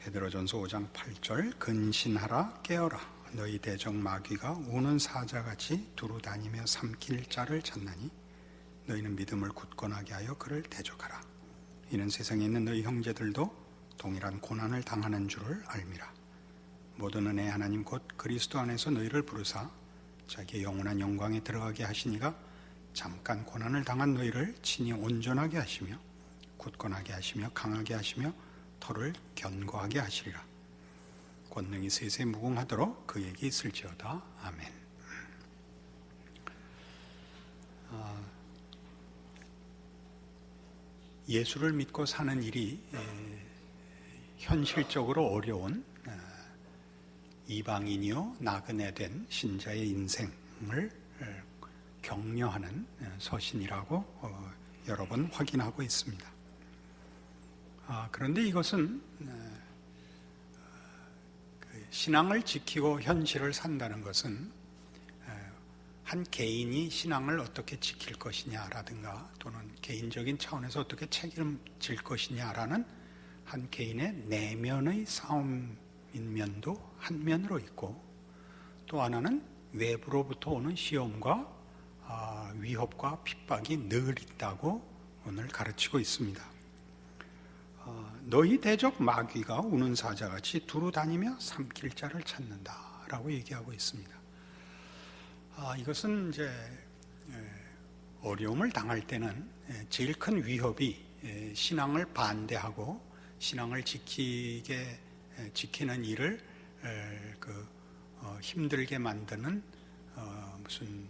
베드로전서 5장 8절 근신하라 깨어라 너희 대적 마귀가 우는 사자같이 두루 다니며 삼킬 자를 찾나니 너희는 믿음을 굳건하게 하여 그를 대적하라. 이는 세상에 있는 너희 형제들도 동일한 고난을 당하는 줄을 알미라. 모든 은혜의 하나님 곧 그리스도 안에서 너희를 부르사 자기의 영원한 영광에 들어가게 하시니가 잠깐 고난을 당한 너희를 친히 온전하게 하시며 굳건하게 하시며 강하게 하시며 터를 견고하게 하시리라. 권능이 세세 무궁하도록 그에게 있을지어다. 아멘. 예수를 믿고 사는 일이 현실적으로 어려운 이방인이요 나그네 된 신자의 인생을 격려하는 서신이라고 여러 번 확인하고 있습니다. 그런데 이것은 신앙을 지키고 현실을 산다는 것은 한 개인이 신앙을 어떻게 지킬 것이냐라든가 또는 개인적인 차원에서 어떻게 책임질 것이냐라는 한 개인의 내면의 싸움인 면도 한 면으로 있고, 또 하나는 외부로부터 오는 시험과 위협과 핍박이 늘 있다고 오늘 가르치고 있습니다. 너희 대적 마귀가 우는 사자같이 두루 다니며 삼킬 자를 찾는다라고 얘기하고 있습니다. 이것은 이제 어려움을 당할 때는 제일 큰 위협이 신앙을 반대하고 신앙을 지키는 일을 힘들게 만드는 무슨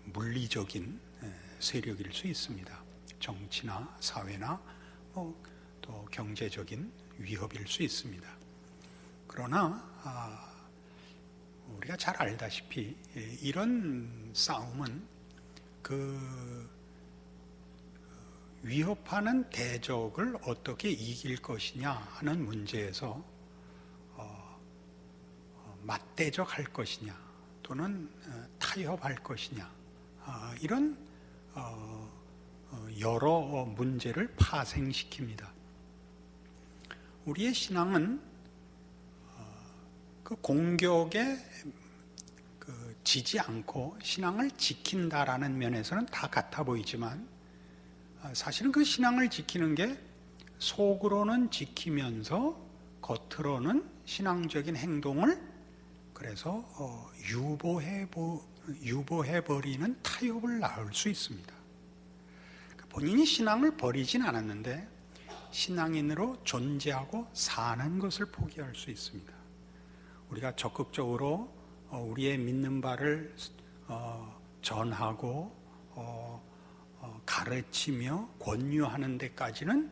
물리적인 세력일 수 있습니다. 정치나 사회나 또 경제적인 위협일 수 있습니다. 그러나 우리가 잘 알다시피 이런 싸움은 그 위협하는 대적을 어떻게 이길 것이냐 하는 문제에서 맞대적할 것이냐 또는 타협할 것이냐 이런 여러 문제를 파생시킵니다. 우리의 신앙은 그 공격에 지지 않고 신앙을 지킨다라는 면에서는 다 같아 보이지만 사실은 그 신앙을 지키는 게 속으로는 지키면서 겉으로는 신앙적인 행동을 그래서 유보해버리는 타협을 낳을 수 있습니다. 본인이 신앙을 버리진 않았는데 신앙인으로 존재하고 사는 것을 포기할 수 있습니다. 우리가 적극적으로 우리의 믿는 바를 전하고 가르치며 권유하는 데까지는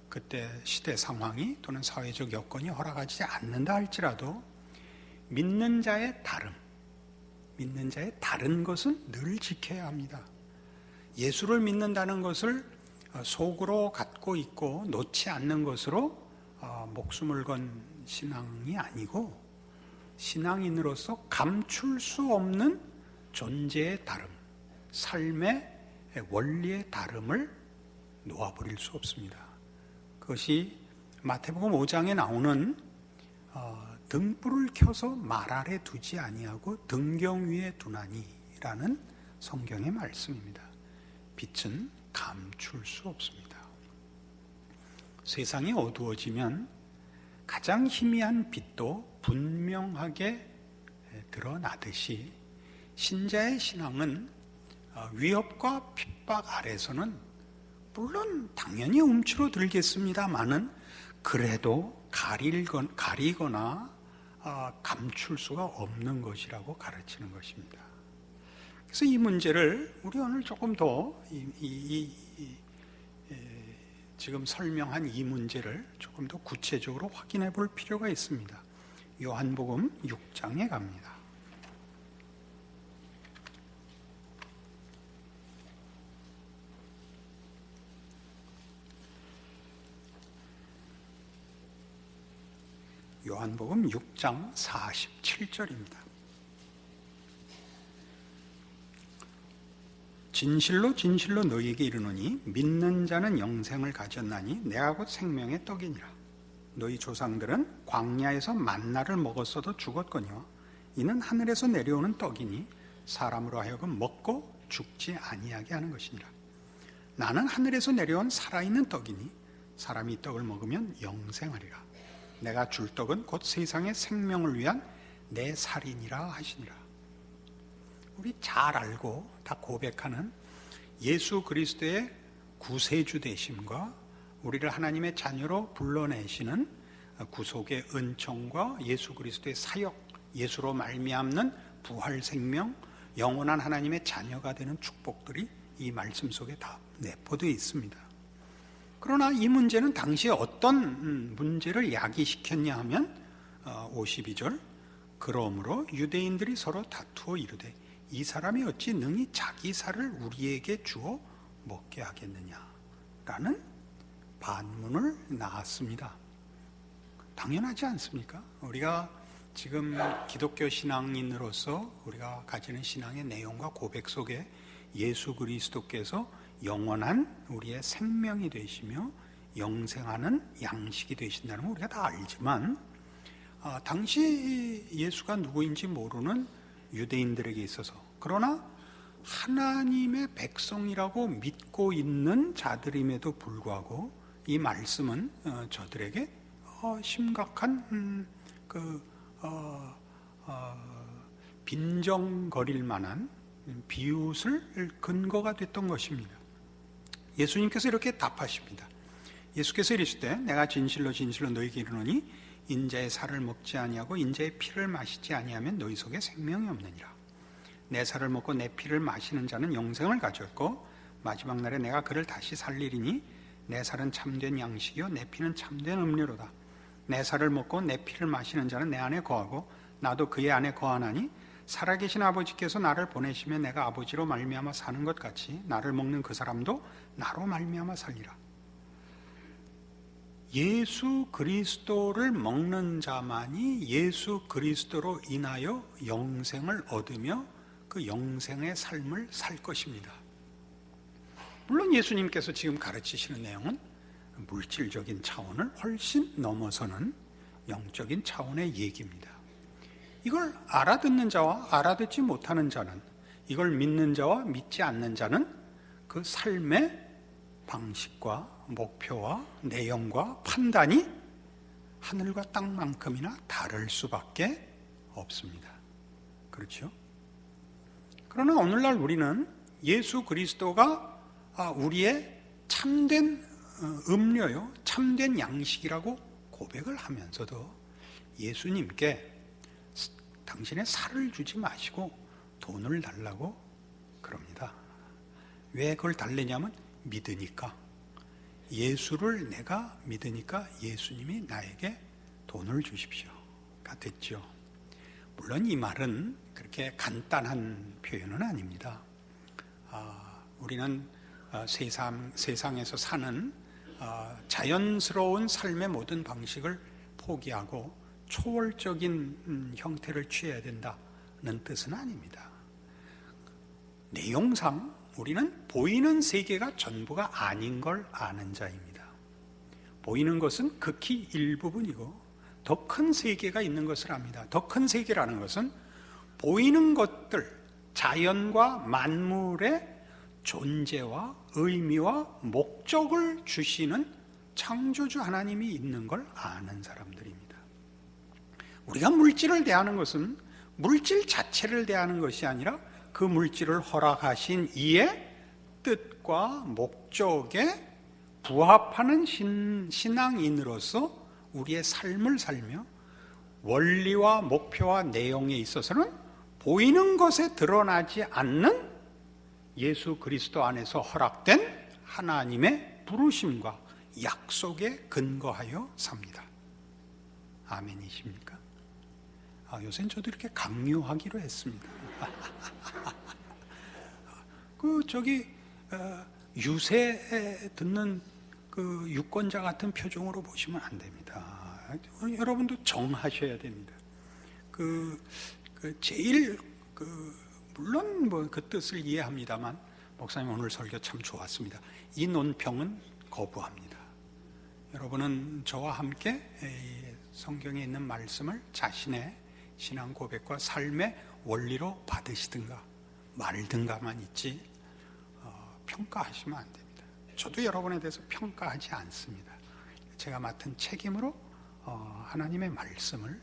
그때 시대 상황이 또는 사회적 여건이 허락하지 않는다 할지라도 믿는 자의 다른 것은 늘 지켜야 합니다. 예수를 믿는다는 것을 속으로 갖고 있고 놓지 않는 것으로 목숨을 건 신앙이 아니고 신앙인으로서 감출 수 없는 존재의 다름, 삶의 원리의 다름을 놓아버릴 수 없습니다. 그것이 마태복음 5장에 나오는 등불을 켜서 말 아래 두지 아니하고 등경 위에 두나니라는 성경의 말씀입니다. 빛은 감출 수 없습니다. 세상이 어두워지면 가장 희미한 빛도 분명하게 드러나듯이 신자의 신앙은 위협과 핍박 아래서는 물론 당연히 움츠러들겠습니다마는 그래도 가리거나 감출 수가 없는 것이라고 가르치는 것입니다. 그래서 이 문제를 우리 오늘 조금 더 지금 설명한 이 문제를 조금 더 구체적으로 확인해 볼 필요가 있습니다. 요한복음 6장에 갑니다. 요한복음 6장 47절입니다. 진실로 진실로 너희에게 이르노니 믿는 자는 영생을 가졌나니 내가 곧 생명의 떡이니라. 너희 조상들은 광야에서 만나를 먹었어도 죽었거니와 이는 하늘에서 내려오는 떡이니 사람으로 하여금 먹고 죽지 아니하게 하는 것이니라. 나는 하늘에서 내려온 살아있는 떡이니 사람이 이 떡을 먹으면 영생하리라. 내가 줄 떡은 곧 세상의 생명을 위한 내 살이니라 하시니라. 우리 잘 알고 다 고백하는 예수 그리스도의 구세주 되심과 우리를 하나님의 자녀로 불러내시는 구속의 은총과 예수 그리스도의 사역, 예수로 말미암는 부활 생명, 영원한 하나님의 자녀가 되는 축복들이 이 말씀 속에 다 내포되어 있습니다. 그러나 이 문제는 당시에 어떤 문제를 야기시켰냐 하면 52절, 그러므로 유대인들이 서로 다투어 이르되 이 사람이 어찌 능히 자기 살을 우리에게 주어 먹게 하겠느냐라는 반문을 낳았습니다. 당연하지 않습니까? 우리가 지금 기독교 신앙인으로서 우리가 가지는 신앙의 내용과 고백 속에 예수 그리스도께서 영원한 우리의 생명이 되시며 영생하는 양식이 되신다는 걸 우리가 다 알지만 당시 예수가 누구인지 모르는 유대인들에게 있어서, 그러나 하나님의 백성이라고 믿고 있는 자들임에도 불구하고 이 말씀은 저들에게 심각한 빈정거릴 만한 비웃을 근거가 됐던 것입니다. 예수님께서 이렇게 답하십니다. 예수께서 이르시되 내가 진실로 진실로 너희에게 이르노니 인자의 살을 먹지 아니하고 인자의 피를 마시지 아니하면 너희 속에 생명이 없느니라. 내 살을 먹고 내 피를 마시는 자는 영생을 가졌고 마지막 날에 내가 그를 다시 살리리니 내 살은 참된 양식이요 내 피는 참된 음료로다. 내 살을 먹고 내 피를 마시는 자는 내 안에 거하고 나도 그의 안에 거하나니 살아계신 아버지께서 나를 보내시며 내가 아버지로 말미암아 사는 것 같이 나를 먹는 그 사람도 나로 말미암아 살리라. 예수 그리스도를 먹는 자만이 예수 그리스도로 인하여 영생을 얻으며 그 영생의 삶을 살 것입니다. 물론 예수님께서 지금 가르치시는 내용은 물질적인 차원을 훨씬 넘어서는 영적인 차원의 얘기입니다. 이걸 알아듣는 자와 알아듣지 못하는 자는, 이걸 믿는 자와 믿지 않는 자는 그 삶의 방식과 목표와 내용과 판단이 하늘과 땅만큼이나 다를 수밖에 없습니다. 그렇죠? 그러나 오늘날 우리는 예수 그리스도가 우리의 참된 음료요, 참된 양식이라고 고백을 하면서도 예수님께 당신의 살을 주지 마시고 돈을 달라고 그럽니다. 왜 그걸 달래냐면 믿으니까. 예수를 내가 믿으니까 예수님이 나에게 돈을 주십시오가 됐죠. 물론 이 말은 그렇게 간단한 표현은 아닙니다. 우리는 세상에서 사는 자연스러운 삶의 모든 방식을 포기하고 초월적인 형태를 취해야 된다는 뜻은 아닙니다. 내용상 우리는 보이는 세계가 전부가 아닌 걸 아는 자입니다. 보이는 것은 극히 일부분이고 더 큰 세계가 있는 것을 압니다. 더 큰 세계라는 것은 보이는 것들, 자연과 만물의 존재와 의미와 목적을 주시는 창조주 하나님이 있는 걸 아는 사람들입니다. 우리가 물질을 대하는 것은 물질 자체를 대하는 것이 아니라 그 물질을 허락하신 이의 뜻과 목적에 부합하는 신앙인으로서 우리의 삶을 살며 원리와 목표와 내용에 있어서는 보이는 것에 드러나지 않는 예수 그리스도 안에서 허락된 하나님의 부르심과 약속에 근거하여 삽니다. 아멘이십니까? 요새는 저도 이렇게 강요하기로 했습니다. 유세 듣는 그 유권자 같은 표정으로 보시면 안 됩니다. 여러분도 정하셔야 됩니다. 제일 물론 그 뜻을 이해합니다만, 목사님 오늘 설교 참 좋았습니다. 이 논평은 거부합니다. 여러분은 저와 함께 성경에 있는 말씀을 자신의 신앙 고백과 삶의 원리로 받으시든가 말든가만 있지 평가하시면 안 됩니다. 저도 여러분에 대해서 평가하지 않습니다. 제가 맡은 책임으로 하나님의 말씀을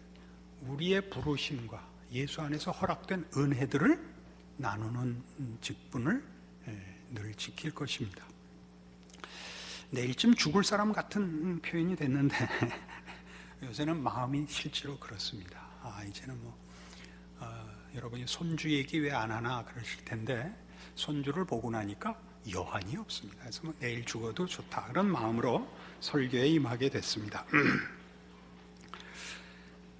우리의 부르심과 예수 안에서 허락된 은혜들을 나누는 직분을 늘 지킬 것입니다. 내일쯤 죽을 사람 같은 표현이 됐는데 요새는 마음이 실제로 그렇습니다. 이제는 여러분이 손주 얘기 왜 안 하나 그러실 텐데 손주를 보고 나니까 여한이 없습니다. 그래서 내일 죽어도 좋다 그런 마음으로 설교에 임하게 됐습니다.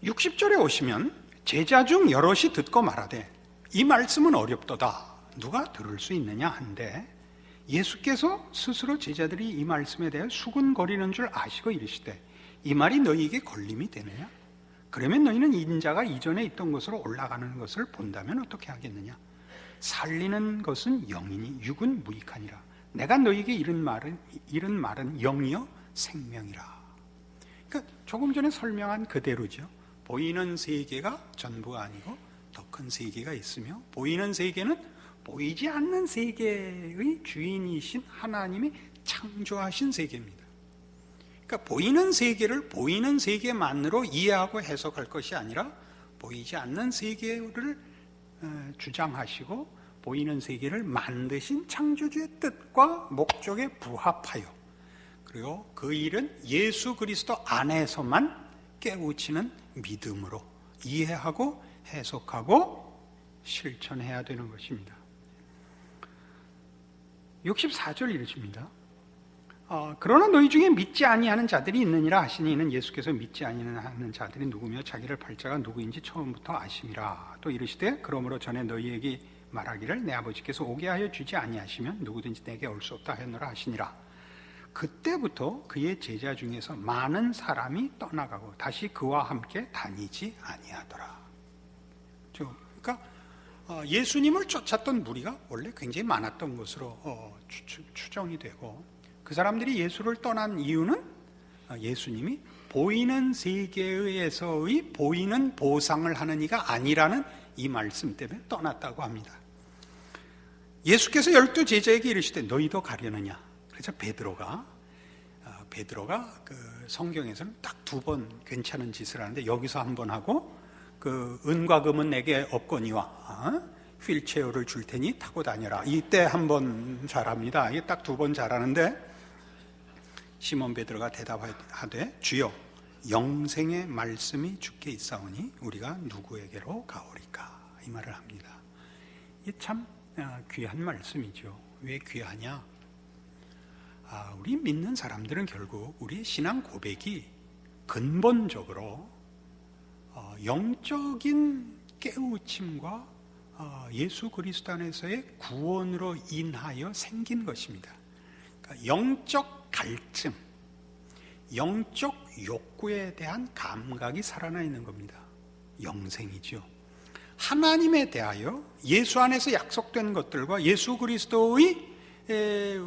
60절에 오시면 제자 중 여럿이 듣고 말하되 이 말씀은 어렵도다 누가 들을 수 있느냐 한데 예수께서 스스로 제자들이 이 말씀에 대해 수군거리는 줄 아시고 이르시되 이 말이 너희에게 걸림이 되느냐? 그러면 너희는 인자가 이전에 있던 곳으로 올라가는 것을 본다면 어떻게 하겠느냐? 살리는 것은 영이니 육은 무익하니라. 내가 너희에게 이른 말은 영이요 생명이라. 그러니까 조금 전에 설명한 그대로죠. 보이는 세계가 전부가 아니고 더 큰 세계가 있으며 보이는 세계는 보이지 않는 세계의 주인이신 하나님이 창조하신 세계입니다. 그러니까 보이는 세계를 보이는 세계만으로 이해하고 해석할 것이 아니라 보이지 않는 세계를 주장하시고 보이는 세계를 만드신 창조주의 뜻과 목적에 부합하여 그리고 그 일은 예수 그리스도 안에서만 깨우치는 믿음으로 이해하고 해석하고 실천해야 되는 것입니다. 64절 이르십니다. 그러나 너희 중에 믿지 아니하는 자들이 있느니라 하시니 이는 예수께서 믿지 아니하는 자들이 누구며 자기를 팔자가 누구인지 처음부터 아심이라. 또 이르시되 그러므로 전에 너희에게 말하기를 내 아버지께서 오게 하여 주지 아니하시면 누구든지 내게 올 수 없다 하였노라 하시니라. 그때부터 그의 제자 중에서 많은 사람이 떠나가고 다시 그와 함께 다니지 아니하더라. 그러니까 예수님을 쫓았던 무리가 원래 굉장히 많았던 것으로 추정이 되고 그 사람들이 예수를 떠난 이유는 예수님이 보이는 세계에서의 보이는 보상을 하는 이가 아니라는 이 말씀 때문에 떠났다고 합니다. 예수께서 12 제자에게 이르시되 너희도 가려느냐. 그래서 베드로가 그 성경에서는 딱 2번 괜찮은 짓을 하는데 여기서 한 번 하고 그 은과 금은 내게 없거니와 휠체어를 줄 테니 타고 다녀라. 이때 한 번 잘합니다. 이게 딱 2번 잘하는데 시몬 베드로가 대답하되 주여 영생의 말씀이 주께 있사오니 우리가 누구에게로 가오리까? 이 말을 합니다. 이게 참 귀한 말씀이죠. 왜 귀하냐? 우리 믿는 사람들은 결국 우리의 신앙 고백이 근본적으로 영적인 깨우침과 예수 그리스도 안에서의 구원으로 인하여 생긴 것입니다. 그러니까 영적 갈증, 영적 욕구에 대한 감각이 살아나 있는 겁니다. 영생이죠. 하나님에 대하여 예수 안에서 약속된 것들과 예수 그리스도의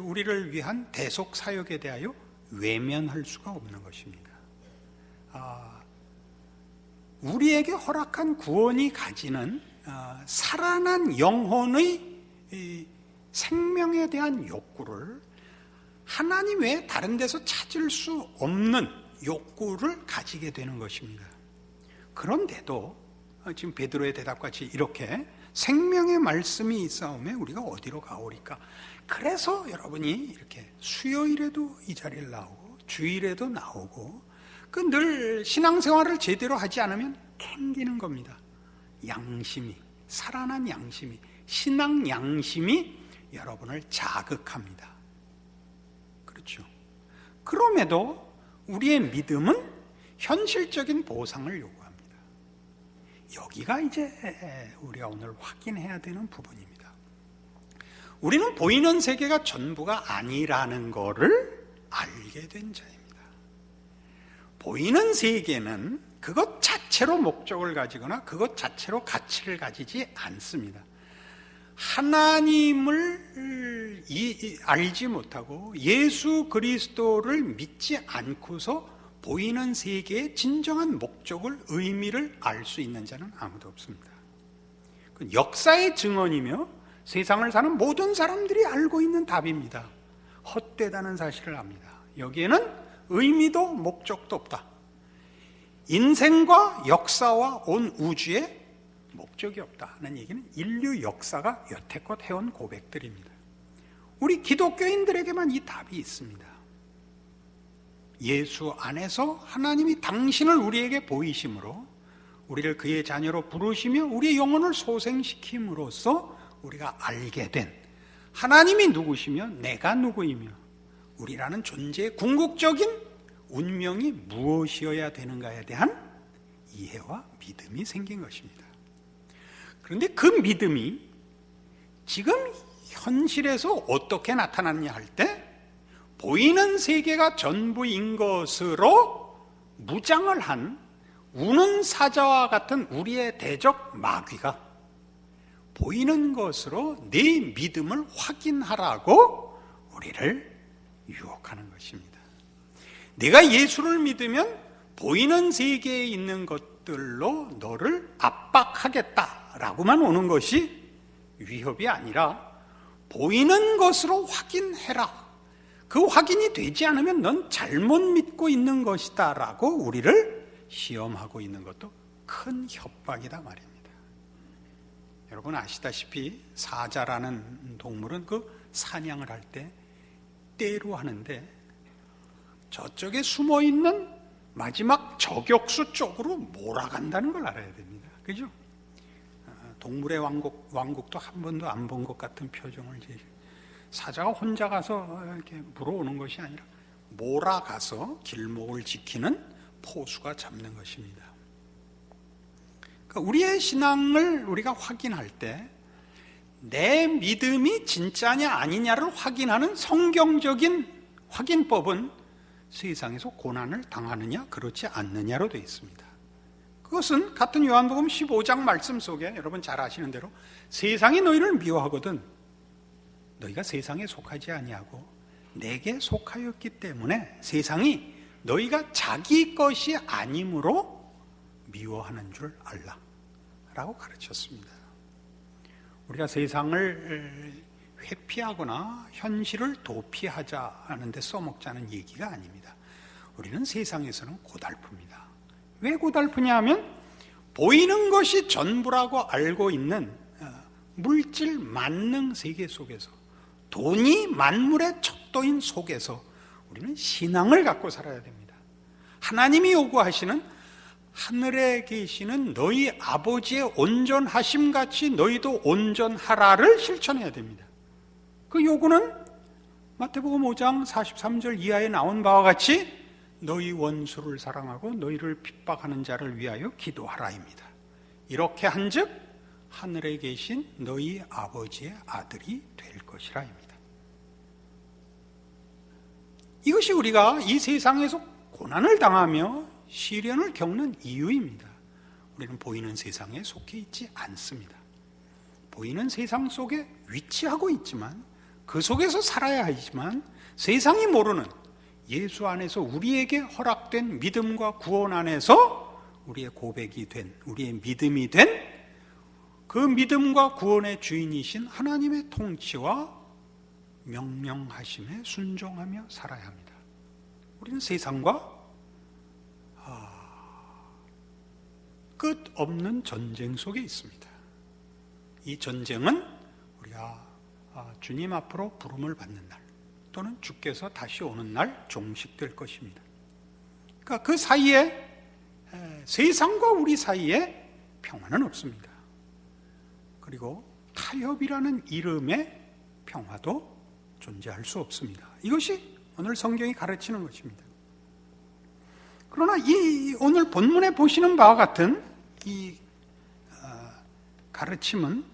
우리를 위한 대속 사역에 대하여 외면할 수가 없는 것입니다. 우리에게 허락한 구원이 가지는 살아난 영혼의 생명에 대한 욕구를 하나님 외에 다른 데서 찾을 수 없는 욕구를 가지게 되는 것입니다. 그런데도 지금 베드로의 대답같이 이렇게 생명의 말씀이 있사오매 우리가 어디로 가오리까? 그래서 여러분이 이렇게 수요일에도 이 자리를 나오고 주일에도 나오고 그 늘 신앙생활을 제대로 하지 않으면 캥기는 겁니다. 양심이, 살아난 양심이, 신앙 양심이 여러분을 자극합니다. 그렇죠? 그럼에도 우리의 믿음은 현실적인 보상을 요구합니다. 여기가 이제 우리가 오늘 확인해야 되는 부분입니다. 우리는 보이는 세계가 전부가 아니라는 것을 알게 된 자입니다. 보이는 세계는 그것 자체로 목적을 가지거나 그것 자체로 가치를 가지지 않습니다. 하나님을 알지 못하고 예수 그리스도를 믿지 않고서 보이는 세계의 진정한 목적을, 의미를 알 수 있는 자는 아무도 없습니다. 역사의 증언이며 세상을 사는 모든 사람들이 알고 있는 답입니다. 헛되다는 사실을 압니다. 여기에는 의미도 목적도 없다. 인생과 역사와 온 우주에 목적이 없다는 얘기는 인류 역사가 여태껏 해온 고백들입니다. 우리 기독교인들에게만 이 답이 있습니다. 예수 안에서 하나님이 당신을 우리에게 보이심으로 우리를 그의 자녀로 부르시며 우리의 영혼을 소생시킴으로써 우리가 알게 된 하나님이 누구시며 내가 누구이며 우리라는 존재의 궁극적인 운명이 무엇이어야 되는가에 대한 이해와 믿음이 생긴 것입니다. 그런데 그 믿음이 지금 현실에서 어떻게 나타났냐 할 때 보이는 세계가 전부인 것으로 무장을 한 우는 사자와 같은 우리의 대적 마귀가 보이는 것으로 네 믿음을 확인하라고 우리를 유혹하는 것입니다. 내가 예수를 믿으면 보이는 세계에 있는 것들로 너를 압박하겠다라고만 오는 것이 위협이 아니라 보이는 것으로 확인해라. 그 확인이 되지 않으면 넌 잘못 믿고 있는 것이다 라고 우리를 시험하고 있는 것도 큰 협박이다 말입니다. 여러분 아시다시피 사자라는 동물은 그 사냥을 할 때 떼로 하는데 저쪽에 숨어있는 마지막 저격수 쪽으로 몰아간다는 걸 알아야 됩니다. 그죠? 동물의 왕국도 한 번도 안 본 것 같은 표정을 사자가 혼자 가서 이렇게 물어오는 것이 아니라 몰아가서 길목을 지키는 포수가 잡는 것입니다. 그러니까 우리의 신앙을 우리가 확인할 때 내 믿음이 진짜냐 아니냐를 확인하는 성경적인 확인법은 세상에서 고난을 당하느냐 그렇지 않느냐로 되어 있습니다. 그것은 같은 요한복음 15장 말씀 속에 여러분 잘 아시는 대로 세상이 너희를 미워하거든 너희가 세상에 속하지 아니하고 내게 속하였기 때문에 세상이 너희가 자기 것이 아니므로 미워하는 줄 알라 라고 가르쳤습니다. 우리가 세상을 회피하거나 현실을 도피하자 하는데 써먹자는 얘기가 아닙니다. 우리는 세상에서는 고달픕니다. 왜 고달프냐 하면 보이는 것이 전부라고 알고 있는 물질 만능 세계 속에서 돈이 만물의 척도인 속에서 우리는 신앙을 갖고 살아야 됩니다. 하나님이 요구하시는 하늘에 계시는 너희 아버지의 온전하심 같이 너희도 온전하라를 실천해야 됩니다. 그 요구는 마태복음 5장 43절 이하에 나온 바와 같이 너희 원수를 사랑하고 너희를 핍박하는 자를 위하여 기도하라입니다. 이렇게 한즉 하늘에 계신 너희 아버지의 아들이 될 것이라입니다. 이것이 우리가 이 세상에서 고난을 당하며 시련을 겪는 이유입니다. 우리는 보이는 세상에 속해 있지 않습니다. 보이는 세상 속에 위치하고 있지만 그 속에서 살아야 하지만 세상이 모르는 예수 안에서 우리에게 허락된 믿음과 구원 안에서 우리의 고백이 된, 우리의 믿음이 된 그 믿음과 구원의 주인이신 하나님의 통치와 명령하심에 순종하며 살아야 합니다. 우리는 세상과 끝없는 전쟁 속에 있습니다. 이 전쟁은 우리가 주님 앞으로 부름을 받는 날 또는 주께서 다시 오는 날 종식될 것입니다. 그러니까 그 사이에 세상과 우리 사이에 평화는 없습니다. 그리고 타협이라는 이름의 평화도 존재할 수 없습니다. 이것이 오늘 성경이 가르치는 것입니다. 그러나 이 오늘 본문에 보시는 바와 같은 이 가르침은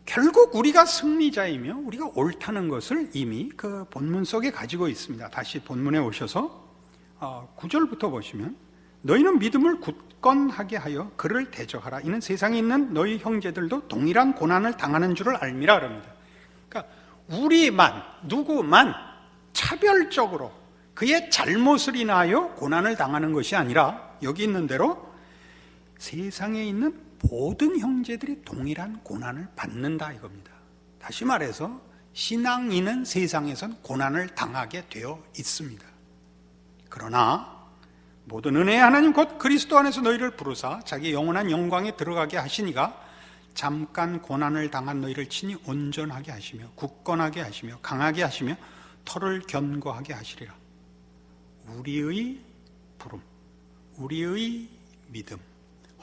결국 우리가 승리자이며 우리가 옳다는 것을 이미 그 본문 속에 가지고 있습니다. 다시 본문에 오셔서 9절부터 보시면 너희는 믿음을 굳건하게 하여 그를 대적하라. 이는 세상에 있는 너희 형제들도 동일한 고난을 당하는 줄을 알미라. 그럽니다. 그러니까 우리만, 누구만 차별적으로 그의 잘못을 인하여 고난을 당하는 것이 아니라 여기 있는 대로 세상에 있는 모든 형제들이 동일한 고난을 받는다 이겁니다. 다시 말해서 신앙인은 세상에선 고난을 당하게 되어 있습니다. 그러나 모든 은혜의 하나님 곧 그리스도 안에서 너희를 부르사 자기 영원한 영광에 들어가게 하시니가 잠깐 고난을 당한 너희를 친히 온전하게 하시며 굳건하게 하시며 강하게 하시며 털을 견고하게 하시리라. 우리의 부름, 우리의 믿음,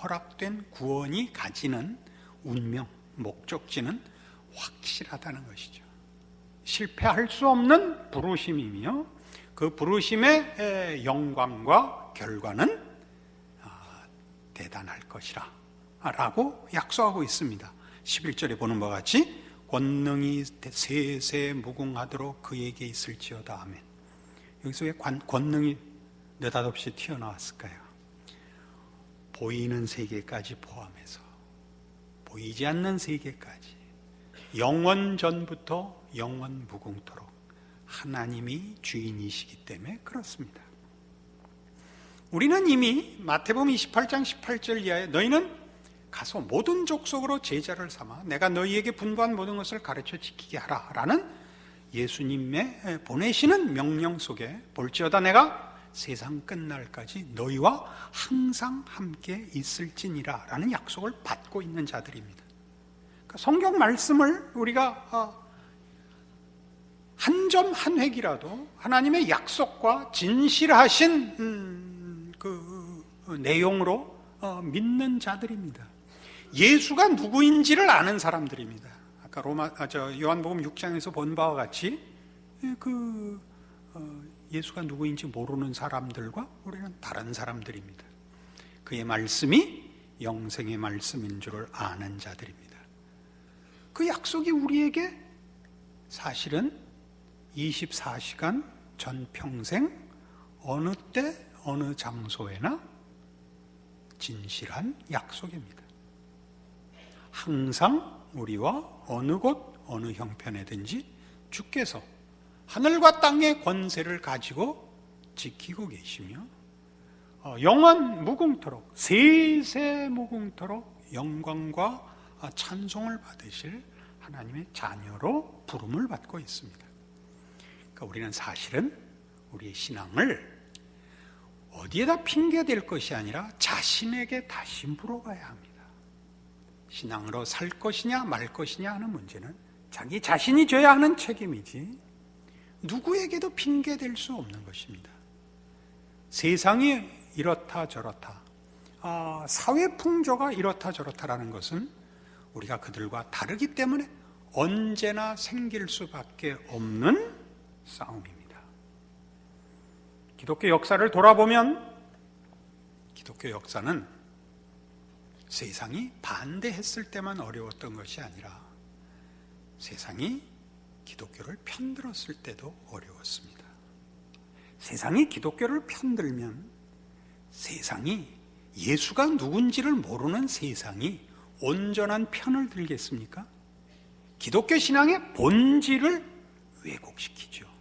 허락된 구원이 가지는 운명, 목적지는 확실하다는 것이죠. 실패할 수 없는 부르심이며 그 부르심의 영광과 결과는 대단할 것이라 라고 약속하고 있습니다. 11절에 보는 바와 같이 권능이 세세 무궁하도록 그에게 있을지어다. 아멘. 여기서 왜 권능이 느닷없이 튀어나왔을까요? 보이는 세계까지 포함해서 보이지 않는 세계까지 영원 전부터 영원 무궁토록 하나님이 주인이시기 때문에 그렇습니다. 우리는 이미 마태복음 28장 18절 이하에 너희는 가서 모든 족속으로 제자를 삼아 내가 너희에게 분부한 모든 것을 가르쳐 지키게 하라 라는 예수님의 보내시는 명령 속에 볼지어다 내가 세상 끝날까지 너희와 항상 함께 있을지니라 라는 약속을 받고 있는 자들입니다. 그러니까 성경 말씀을 우리가 한 점 한 획이라도 하나님의 약속과 진실하신 그 내용으로 믿는 자들입니다. 예수가 누구인지를 아는 사람들입니다. 아까 요한복음 6장에서 본 바와 같이 예수가 누구인지 모르는 사람들과 우리는 다른 사람들입니다. 그의 말씀이 영생의 말씀인 줄을 아는 자들입니다. 그 약속이 우리에게 사실은 24시간 전평생 어느 때 어느 장소에나 진실한 약속입니다. 항상 우리와 어느 곳 어느 형편에든지 주께서 하늘과 땅의 권세를 가지고 지키고 계시며 영원 무궁토록 세세 무궁토록 영광과 찬송을 받으실 하나님의 자녀로 부름을 받고 있습니다. 그러니까 우리는 사실은 우리의 신앙을 어디에다 핑계댈 것이 아니라 자신에게 다시 물어봐야 합니다. 신앙으로 살 것이냐 말 것이냐 하는 문제는 자기 자신이 져야 하는 책임이지 누구에게도 핑계댈 수 없는 것입니다. 세상이 이렇다 저렇다, 사회 풍조가 이렇다 저렇다라는 것은 우리가 그들과 다르기 때문에 언제나 생길 수밖에 없는 싸움입니다. 기독교 역사를 돌아보면 기독교 역사는 세상이 반대했을 때만 어려웠던 것이 아니라 세상이 기독교를 편들었을 때도 어려웠습니다. 세상이 기독교를 편들면 세상이 예수가 누군지를 모르는 세상이 온전한 편을 들겠습니까? 기독교 신앙의 본질을 왜곡시키죠.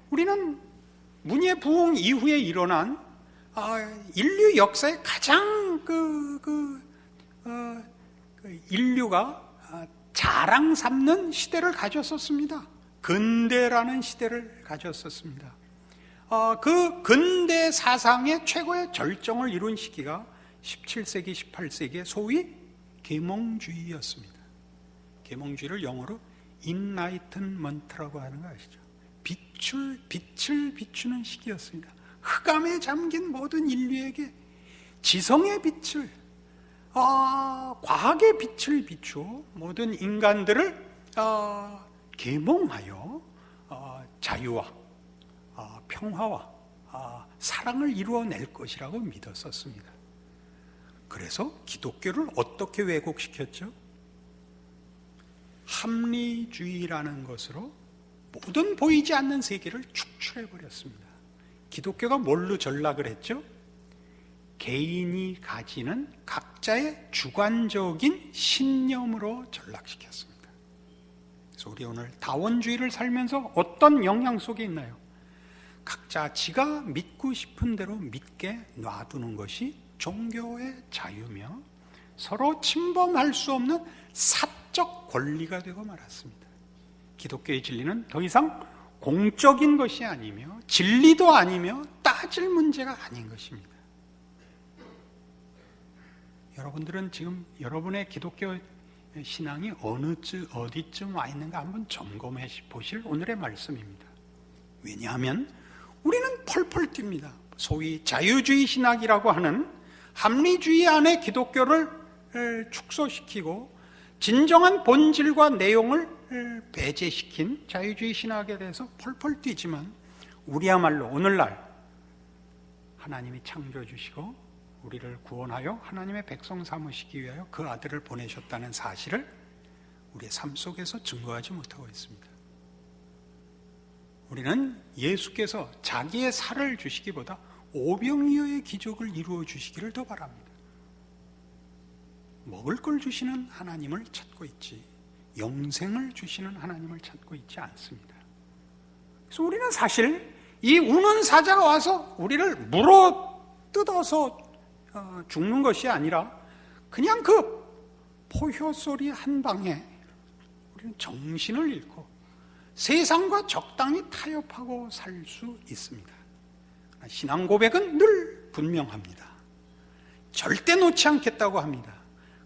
우리는 문예 부흥 이후에 일어난 인류 역사의 가장 인류가 자랑 삼는 시대를 가졌었습니다. 근대라는 시대를 가졌었습니다. 그 근대 사상의 최고의 절정을 이룬 시기가 17세기, 18세기의 소위 계몽주의였습니다. 계몽주의를 영어로 인라이튼먼트라고 하는 거 아시죠? 빛을 비추는 시기였습니다. 흑암에 잠긴 모든 인류에게 지성의 빛을, 과학의 빛을 비추어 모든 인간들을 계몽하여 자유와 평화와 사랑을 이루어낼 것이라고 믿었었습니다. 그래서 기독교를 어떻게 왜곡시켰죠? 합리주의라는 것으로 모든 보이지 않는 세계를 축출해버렸습니다. 기독교가 뭘로 전락을 했죠? 개인이 가지는 각자의 주관적인 신념으로 전락시켰습니다. 그래서 우리 오늘 다원주의를 살면서 어떤 영향 속에 있나요? 각자 지가 믿고 싶은 대로 믿게 놔두는 것이 종교의 자유며 서로 침범할 수 없는 사적 권리가 되고 말았습니다. 기독교의 진리는 더 이상 공적인 것이 아니며 진리도 아니며 따질 문제가 아닌 것입니다. 여러분들은 지금 여러분의 기독교 신앙이 어디쯤 와 있는가 한번 점검해 보실 오늘의 말씀입니다. 왜냐하면 우리는 펄펄 뜁니다. 소위 자유주의 신학이라고 하는 합리주의 안에 기독교를 축소시키고 진정한 본질과 내용을 배제시킨 자유주의 신학에 대해서 펄펄 뛰지만 우리야말로 오늘날 하나님이 창조해 주시고 우리를 구원하여 하나님의 백성 삼으시기 위하여 그 아들을 보내셨다는 사실을 우리의 삶 속에서 증거하지 못하고 있습니다. 우리는 예수께서 자기의 살을 주시기보다 오병이어의 기적을 이루어 주시기를 더 바랍니다. 먹을 걸 주시는 하나님을 찾고 있지 영생을 주시는 하나님을 찾고 있지 않습니다. 그래서 우리는 사실 이 우는 사자가 와서 우리를 물어 뜯어서 죽는 것이 아니라 그냥 그 포효 소리 한 방에 우리는 정신을 잃고 세상과 적당히 타협하고 살 수 있습니다. 신앙 고백은 늘 분명합니다. 절대 놓지 않겠다고 합니다.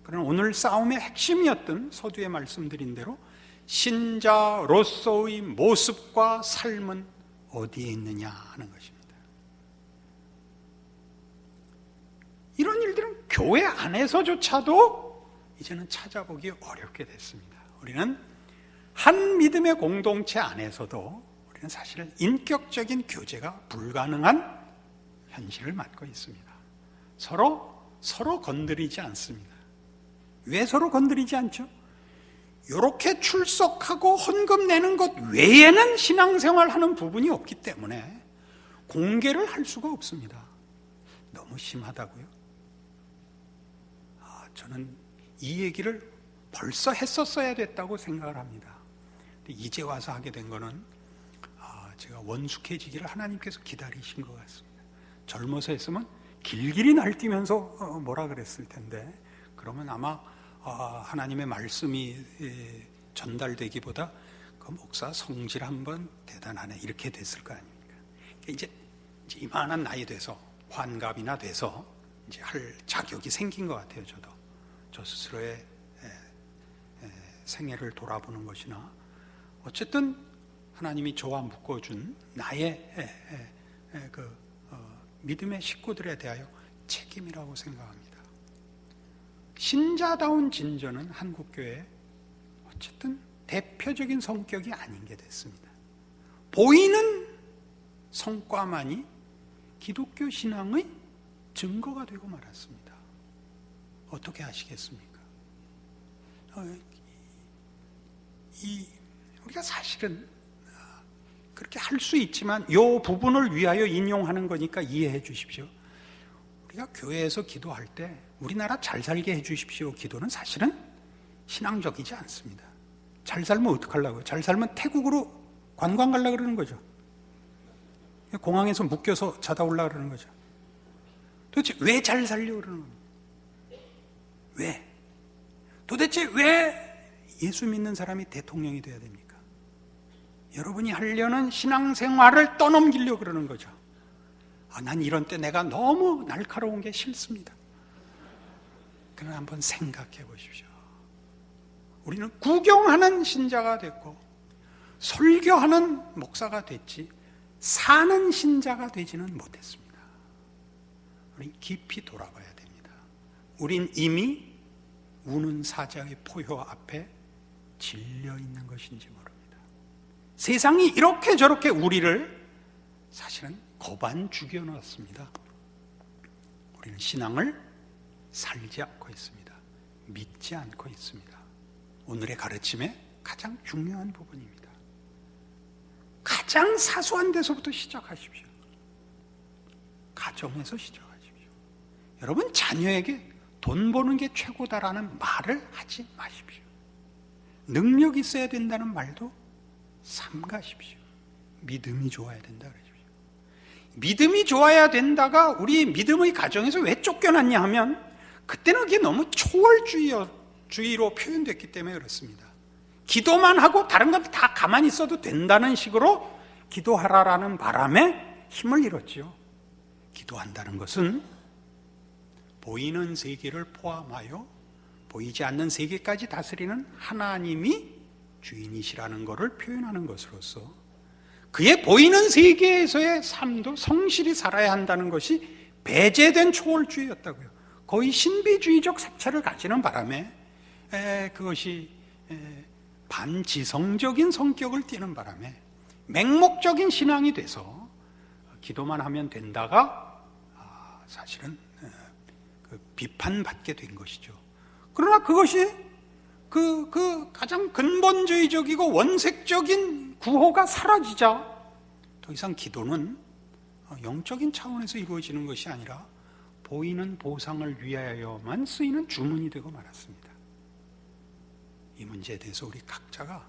그러나 오늘 싸움의 핵심이었던 서두에 말씀드린 대로 신자로서의 모습과 삶은 어디에 있느냐 하는 것입니다. 이런 일들은 교회 안에서조차도 이제는 찾아보기 어렵게 됐습니다. 우리는 한 믿음의 공동체 안에서도 우리는 사실 인격적인 교제가 불가능한 현실을 맞고 있습니다. 서로 건드리지 않습니다. 왜 서로 건드리지 않죠? 이렇게 출석하고 헌금 내는 것 외에는 신앙생활 하는 부분이 없기 때문에 공개를 할 수가 없습니다. 너무 심하다고요? 저는 이 얘기를 벌써 했었어야 됐다고 생각을 합니다. 근데 이제 와서 하게 된 거는 제가 원숙해지기를 하나님께서 기다리신 것 같습니다. 젊어서 했으면 길길이 날뛰면서 뭐라 그랬을 텐데 그러면 아마 하나님의 말씀이 전달되기보다 그 목사 성질 한번 대단하네 이렇게 됐을 거 아닙니까? 이제 이만한 나이 돼서 환갑이나 돼서 이제 할 자격이 생긴 것 같아요. 저 스스로의 생애를 돌아보는 것이나 어쨌든 하나님이 저와 묶어준 나의 믿음의 식구들에 대하여 책임이라고 생각합니다. 신자다운 진전은 한국교회의 어쨌든 대표적인 성격이 아닌 게 됐습니다. 보이는 성과만이 기독교 신앙의 증거가 되고 말았습니다. 어떻게 하시겠습니까? 우리가 사실은 그렇게 할 수 있지만 이 부분을 위하여 인용하는 거니까 이해해 주십시오. 우리가 교회에서 기도할 때 우리나라 잘 살게 해 주십시오 기도는 사실은 신앙적이지 않습니다. 잘 살면 어떡하려고요? 잘 살면 태국으로 관광 가려고 그러는 거죠. 공항에서 묶여서 자다 올라가려고 그러는 거죠. 도대체 왜 잘 살려고 그러는 겁니까? 왜? 도대체 왜 예수 믿는 사람이 대통령이 돼야 됩니까? 여러분이 하려는 신앙생활을 떠넘기려고 그러는 거죠. 난 이런 때 내가 너무 날카로운 게 싫습니다. 그러나 한번 생각해 보십시오. 우리는 구경하는 신자가 됐고 설교하는 목사가 됐지 사는 신자가 되지는 못했습니다. 우린 깊이 돌아봐야 됩니다. 우린 이미 우는 사자의 포효 앞에 질려 있는 것인지 모릅니다. 세상이 이렇게 저렇게 우리를 사실은 거반 죽여놨습니다. 우리는 신앙을 살지 않고 있습니다. 믿지 않고 있습니다. 오늘의 가르침의 가장 중요한 부분입니다. 가장 사소한 데서부터 시작하십시오. 가정에서 시작하십시오. 여러분 자녀에게 돈 버는 게 최고다라는 말을 하지 마십시오. 능력 있어야 된다는 말도 삼가십시오. 믿음이 좋아야 된다 그러십시오. 믿음이 좋아야 된다가 우리 믿음의 가정에서 왜 쫓겨났냐 하면 그때는 그게 너무 초월주의로 표현됐기 때문에 그렇습니다. 기도만 하고 다른 건 다 가만히 있어도 된다는 식으로 기도하라라는 바람에 힘을 잃었죠. 기도한다는 것은 보이는 세계를 포함하여 보이지 않는 세계까지 다스리는 하나님이 주인이시라는 것을 표현하는 것으로서 그의 보이는 세계에서의 삶도 성실히 살아야 한다는 것이 배제된 초월주의였다고요. 거의 신비주의적 색채를 가지는 바람에 그것이 반지성적인 성격을 띠는 바람에 맹목적인 신앙이 돼서 기도만 하면 된다가 사실은 비판받게 된 것이죠. 그러나 그것이 그 가장 근본주의적이고 원색적인 구호가 사라지자 더 이상 기도는 영적인 차원에서 이루어지는 것이 아니라 보이는 보상을 위하여만 쓰이는 주문이 되고 말았습니다. 이 문제에 대해서 우리 각자가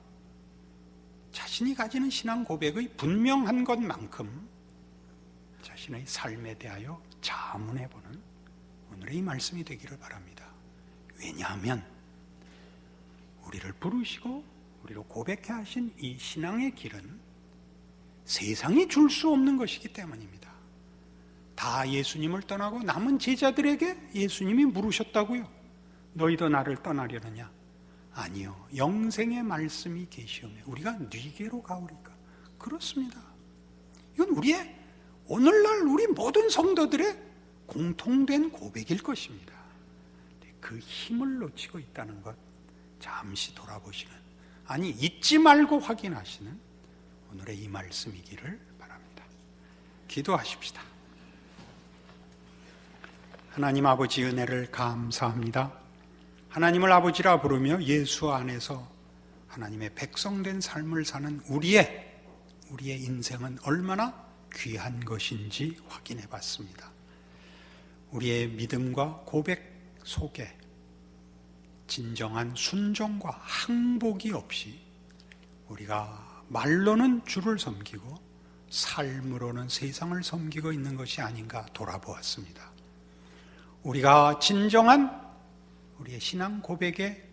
자신이 가지는 신앙 고백의 분명한 것만큼 자신의 삶에 대하여 자문해보는 오늘의 이 말씀이 되기를 바랍니다. 왜냐하면 우리를 부르시고 우리로 고백해 하신 이 신앙의 길은 세상이 줄 수 없는 것이기 때문입니다. 다 예수님을 떠나고 남은 제자들에게 예수님이 물으셨다고요. 너희도 나를 떠나려느냐? 아니요, 영생의 말씀이 계시오매 우리가 네게로 가오리까? 그렇습니다. 이건 우리의 오늘날 우리 모든 성도들의 공통된 고백일 것입니다. 그 힘을 놓치고 있다는 것 잠시 돌아보시는, 아니 잊지 말고 확인하시는 오늘의 이 말씀이기를 바랍니다. 기도하십시다. 하나님 아버지 은혜를 감사합니다. 하나님을 아버지라 부르며 예수 안에서 하나님의 백성된 삶을 사는 우리의 인생은 얼마나 귀한 것인지 확인해 봤습니다. 우리의 믿음과 고백 속에 진정한 순종과 항복이 없이 우리가 말로는 주를 섬기고 삶으로는 세상을 섬기고 있는 것이 아닌가 돌아보았습니다. 우리가 진정한 우리의 신앙 고백에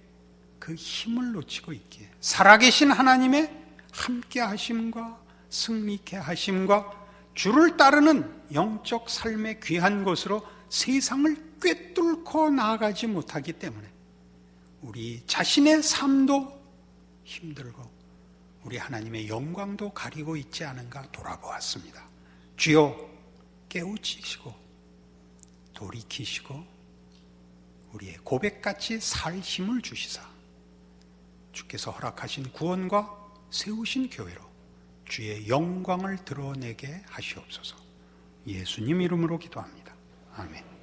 그 힘을 놓치고 있기에 살아계신 하나님의 함께 하심과 승리케 하심과 주를 따르는 영적 삶의 귀한 것으로 세상을 꿰뚫고 나아가지 못하기 때문에 우리 자신의 삶도 힘들고 우리 하나님의 영광도 가리고 있지 않은가 돌아보았습니다. 주여 깨우치시고 돌이키시고 우리의 고백같이 살 힘을 주시사 주께서 허락하신 구원과 세우신 교회로 주의 영광을 드러내게 하시옵소서. 예수님 이름으로 기도합니다. 아멘.